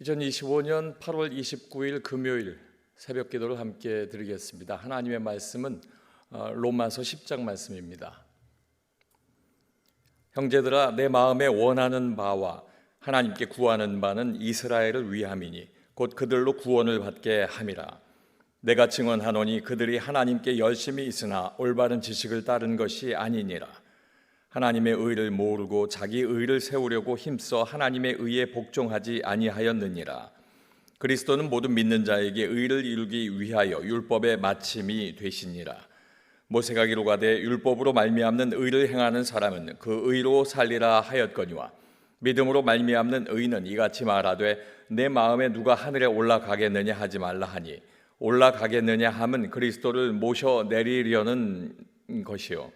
2025년 8월 29일 금요일 새벽 기도를 함께 드리겠습니다. 하나님의 말씀은 로마서 10장 말씀입니다. 형제들아, 내 마음에 원하는 바와 하나님께 구하는 바는 이스라엘을 위함이니 곧 그들로 구원을 받게 함이라. 내가 증언하노니 그들이 하나님께 열심히 있으나 올바른 지식을 따른 것이 아니니라. 하나님의 의를 모르고 자기 의를 세우려고 힘써 하나님의 의에 복종하지 아니하였느니라. 그리스도는 모든 믿는 자에게 의를 이루기 위하여 율법의 마침이 되시니라. 모세가 기록하되 율법으로 말미암는 의를 행하는 사람은 그 의로 살리라 하였거니와 믿음으로 말미암는 의는 이같이 말하되 내 마음에 누가 하늘에 올라가겠느냐 하지 말라 하니 올라가겠느냐 함은 그리스도를 모셔 내리려는 것이요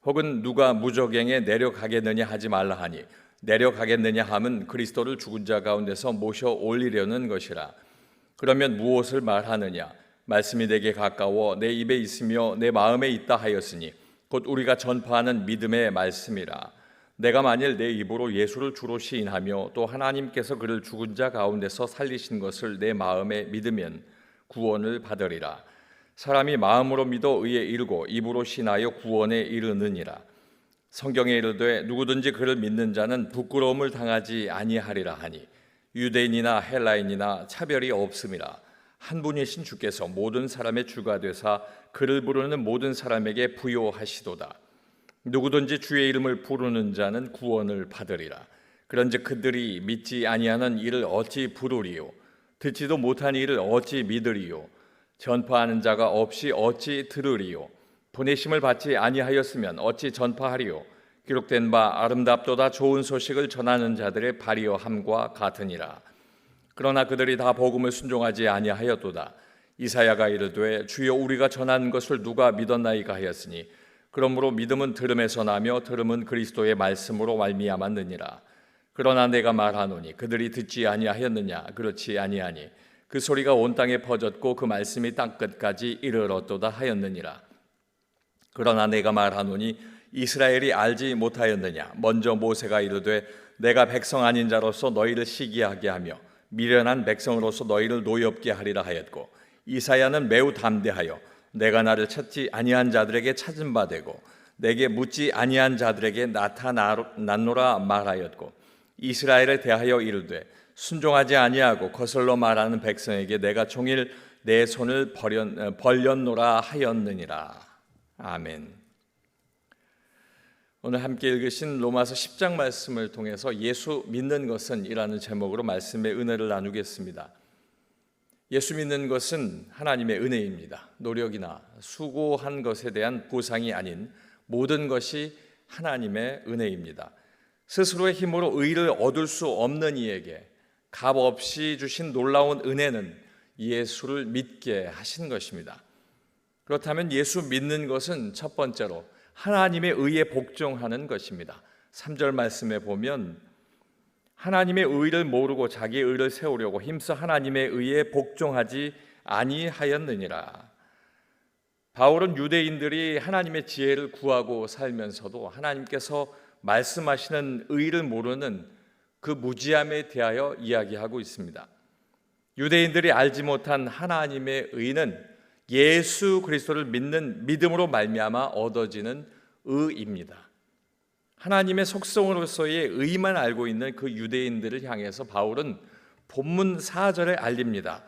혹은 누가 무저갱에 내려가겠느냐 하지 말라 하니 내려가겠느냐 함은 그리스도를 죽은 자 가운데서 모셔 올리려는 것이라. 그러면 무엇을 말하느냐? 말씀이 내게 가까워 내 입에 있으며 내 마음에 있다 하였으니 곧 우리가 전파하는 믿음의 말씀이라. 내가 만일 내 입으로 예수를 주로 시인하며 또 하나님께서 그를 죽은 자 가운데서 살리신 것을 내 마음에 믿으면 구원을 받으리라. 사람이 마음으로 믿어 의에 이르고 입으로 신하여 구원에 이르느니라. 성경에 이르되 누구든지 그를 믿는 자는 부끄러움을 당하지 아니하리라 하니 유대인이나 헬라인이나 차별이 없음이라. 한 분이신 주께서 모든 사람의 주가 되사 그를 부르는 모든 사람에게 부요하시도다. 누구든지 주의 이름을 부르는 자는 구원을 받으리라. 그런즉 그들이 믿지 아니하는 이를 어찌 부르리요? 듣지도 못한 이를 어찌 믿으리요? 전파하는 자가 없이 어찌 들으리요? 보내심을 받지 아니하였으면 어찌 전파하리요? 기록된 바 아름답도다 좋은 소식을 전하는 자들의 발이어함과 같으니라. 그러나 그들이 다 복음을 순종하지 아니하였도다. 이사야가 이르되 주여 우리가 전하는 것을 누가 믿었나이까 하였으니 그러므로 믿음은 들음에서 나며 들음은 그리스도의 말씀으로 말미암았느니라. 그러나 내가 말하노니 그들이 듣지 아니하였느냐? 그렇지 아니하니 그 소리가 온 땅에 퍼졌고 그 말씀이 땅 끝까지 이르렀도다 하였느니라. 그러나 내가 말하노니 이스라엘이 알지 못하였느냐? 먼저 모세가 이르되 내가 백성 아닌 자로서 너희를 시기하게 하며 미련한 백성으로서 너희를 노엽게 하리라 하였고 이사야는 매우 담대하여 내가 나를 찾지 아니한 자들에게 찾은 바 되고 내게 묻지 아니한 자들에게 나타났노라 말하였고 이스라엘에 대하여 이르되 순종하지 아니하고 거슬러 말하는 백성에게 내가 종일 내 손을 벌렸노라 하였느니라. 아멘. 오늘 함께 읽으신 로마서 10장 말씀을 통해서 예수 믿는 것은 이라는 제목으로 말씀의 은혜를 나누겠습니다. 예수 믿는 것은 하나님의 은혜입니다. 노력이나 수고한 것에 대한 보상이 아닌 모든 것이 하나님의 은혜입니다. 스스로의 힘으로 의를 얻을 수 없는 이에게 값 없이 주신 놀라운 은혜는 예수를 믿게 하신 것입니다. 그렇다면 예수 믿는 것은 첫 번째로 하나님의 의에 복종하는 것입니다. 3절 말씀에 보면 하나님의 의를 모르고 자기 의를 세우려고 힘써 하나님의 의에 복종하지 아니하였느니라. 바울은 유대인들이 하나님의 지혜를 구하고 살면서도 하나님께서 말씀하시는 의를 모르는 그 무지함에 대하여 이야기하고 있습니다. 유대인들이 알지 못한 하나님의 의는 예수 그리스도를 믿는 믿음으로 말미암아 얻어지는 의입니다. 하나님의 속성으로서의 의만 알고 있는 그 유대인들을 향해서 바울은 본문 4절에 알립니다.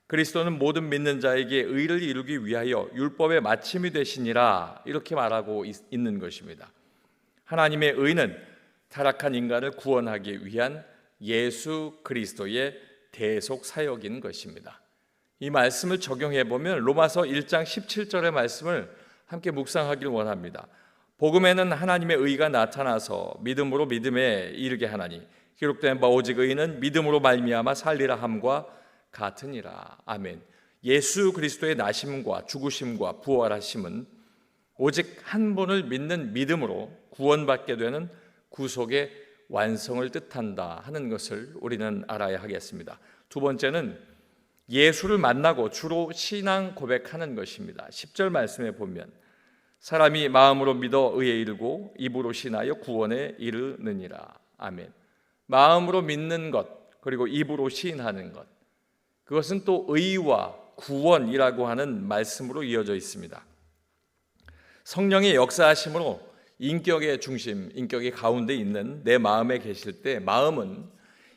그리스도는 모든 믿는 자에게 의를 이루기 위하여 율법의 마침이 되시니라 이렇게 말하고 있는 것입니다. 하나님의 의는 타락한 인간을 구원하기 위한 예수 그리스도의 대속 사역인 것입니다. 이 말씀을 적용해 보면 로마서 1장 17절의 말씀을 함께 묵상하길 원합니다. 복음에는 하나님의 의가 나타나서 믿음으로 믿음에 이르게 하나니 기록된 바 오직 의는 믿음으로 말미암아 살리라 함과 같으니라. 아멘. 예수 그리스도의 나심과 죽으심과 부활하심은 오직 한 분을 믿는 믿음으로 구원받게 되는 구속의 완성을 뜻한다 하는 것을 우리는 알아야 하겠습니다. 두 번째는 예수를 만나고 주로 신앙 고백하는 것입니다. 10절 말씀에 보면 사람이 마음으로 믿어 의에 이르고 입으로 신하여 구원에 이르느니라. 아멘. 마음으로 믿는 것, 그리고 입으로 시인하는 것, 그것은 또 의와 구원이라고 하는 말씀으로 이어져 있습니다. 성령의 역사하심으로 인격의 중심, 인격의 가운데 있는 내 마음에 계실 때, 마음은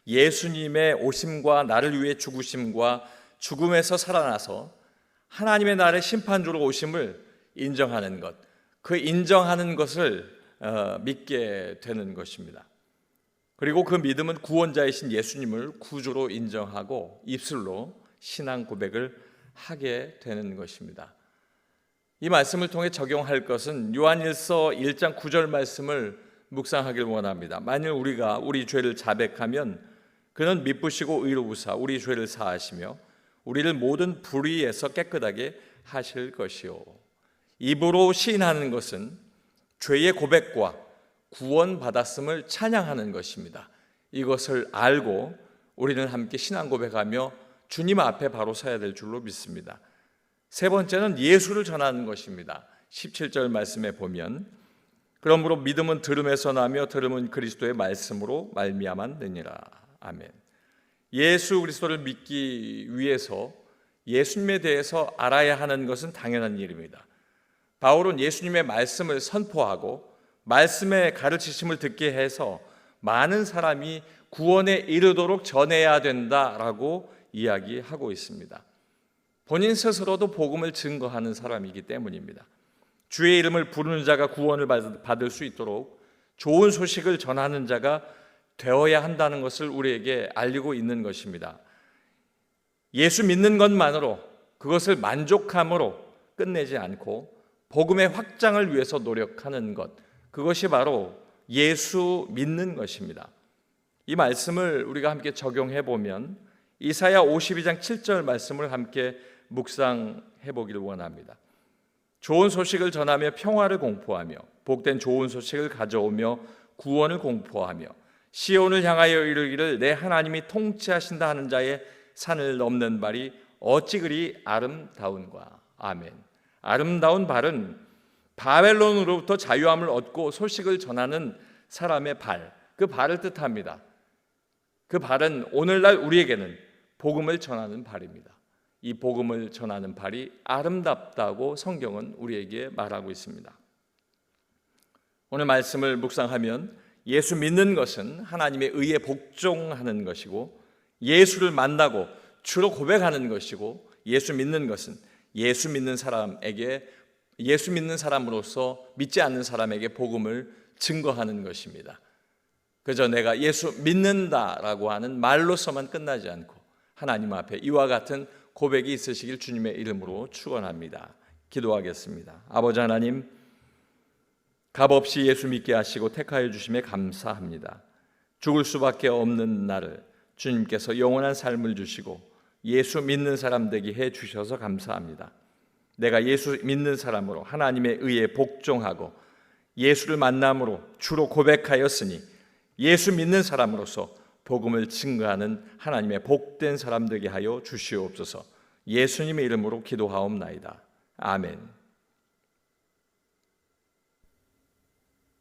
예수님의 오심과 나를 위해 죽으심과 죽음에서 살아나서 하나님의 나라의 심판주로 오심을 인정하는 것, 그 인정하는 것을 믿게 되는 것입니다. 그리고 그 믿음은 구원자이신 예수님을 구주로 인정하고 입술로 신앙 고백을 하게 되는 것입니다. 이 말씀을 통해 적용할 것은 요한일서 1장 9절 말씀을 묵상하길 원합니다. 만일 우리가 우리 죄를 자백하면 그는 미쁘시고 의로우사 우리 죄를 사하시며 우리를 모든 불의에서 깨끗하게 하실 것이요. 입으로 시인하는 것은 죄의 고백과 구원받았음을 찬양하는 것입니다. 이것을 알고 우리는 함께 신앙 고백하며 주님 앞에 바로 서야 될 줄로 믿습니다. 세 번째는 예수를 전하는 것입니다. 17절 말씀에 보면 그러므로 믿음은 들음에서 나며 들음은 그리스도의 말씀으로 말미암았느니라. 아멘. 예수 그리스도를 믿기 위해서 예수님에 대해서 알아야 하는 것은 당연한 일입니다. 바울은 예수님의 말씀을 선포하고 말씀의 가르치심을 듣게 해서 많은 사람이 구원에 이르도록 전해야 된다라고 이야기하고 있습니다. 본인 스스로도 복음을 증거하는 사람이기 때문입니다. 주의 이름을 부르는 자가 구원을 받을 수 있도록 좋은 소식을 전하는 자가 되어야 한다는 것을 우리에게 알리고 있는 것입니다. 예수 믿는 것만으로, 그것을 만족함으로 끝내지 않고 복음의 확장을 위해서 노력하는 것, 그것이 바로 예수 믿는 것입니다. 이 말씀을 우리가 함께 적용해 보면 이사야 52장 7절 말씀을 함께 묵상해 보기를 원합니다. 좋은 소식을 전하며 평화를 공포하며 복된 좋은 소식을 가져오며 구원을 공포하며 시온을 향하여 이르기를 내 하나님이 통치하신다 하는 자의 산을 넘는 발이 어찌 그리 아름다운가. 아멘. 아름다운 발은 바벨론으로부터 자유함을 얻고 소식을 전하는 사람의 발, 그 발을 뜻합니다. 그 발은 오늘날 우리에게는 복음을 전하는 발입니다. 이 복음을 전하는 발이 아름답다고 성경은 우리에게 말하고 있습니다. 오늘 말씀을 묵상하면 예수 믿는 것은 하나님의 의에 복종하는 것이고 예수를 만나고 주로 고백하는 것이고 예수 믿는 것은 예수 믿는 사람에게 예수 믿는 사람으로서 믿지 않는 사람에게 복음을 증거하는 것입니다. 그저 내가 예수 믿는다라고 하는 말로서만 끝나지 않고 하나님 앞에 이와 같은 고백이 있으시길 주님의 이름으로 축원합니다. 기도하겠습니다. 아버지 하나님, 값없이 예수 믿게 하시고 택하여 주심에 감사합니다. 죽을 수밖에 없는 나를 주님께서 영원한 삶을 주시고 예수 믿는 사람 되게 해 주셔서 감사합니다. 내가 예수 믿는 사람으로 하나님의 의에 복종하고 예수를 만남으로 주로 고백하였으니 예수 믿는 사람으로서 복음을 증거하는 하나님의 복된 사람 되게 하여 주시옵소서. 예수님의 이름으로 기도하옵나이다. 아멘.